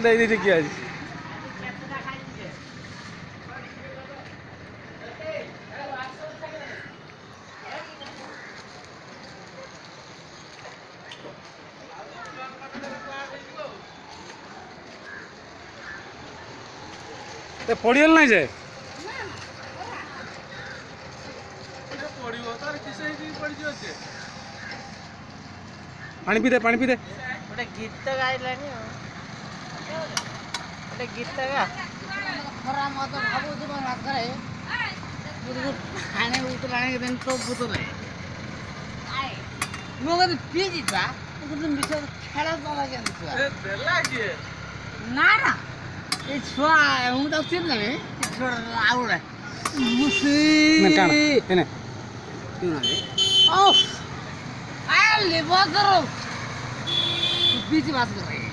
नहीं नहीं किया पड़गल ना जाए पानी पी दे गोटे गीत गाइलानी गोटे गीत गा खरा मत भाबु तुम रास्तारे खाने उतराने दिन तो बुतले मो कति पीजी बा तुम विषय खेला चला के ए देला के ना ना ए छुआ हूं तो चिन नहीं छोड़ आउडे मुसी ना टाण एने क्यों ना ओ आ लेबो करो बीच बात कर रही है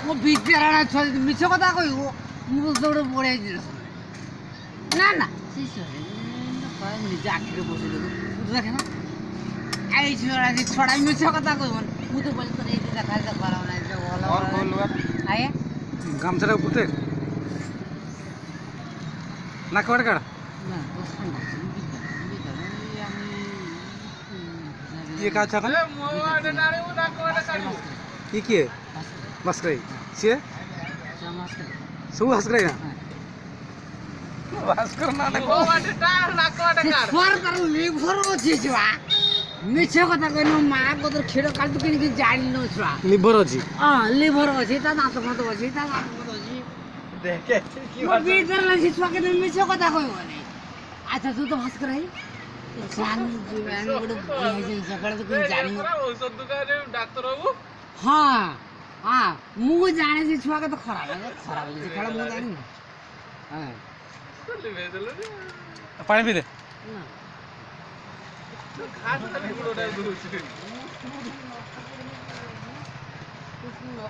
वो बीच राणा छोड़ मिछो कथा कहू मु सब बड़े ना ना निजे आखिर बस देखे ना आई छोड़ा मिछो कथा कहू मु तो बोल तो देखा कर आए गामछा पुते ना कड़ काड़ ये का अच्छा ये किए बस रही सी सब हंस रही ना बस करना स्वर कर लिवर अछि छुआ मिछ कथा कहनो मा गोदर खेड़ काल तो किन जानि न छुआ लिवर अछि लिवर अछि ता दांत मत अछि ता दांत मत अछि देखे की बात भीतर लसी छुआ के मिछ कथा कहबो नै अच्छा तू तो हंस रही जान जीवन गोटे भइजन सकाळ तो किन जानि औषध दुकान रे डॉक्टर बाबू हां हां मु जाने से छुआ के तो खराब है खेला मु जानि हां पानी पी दे खास खाली बुड़ोटा दूर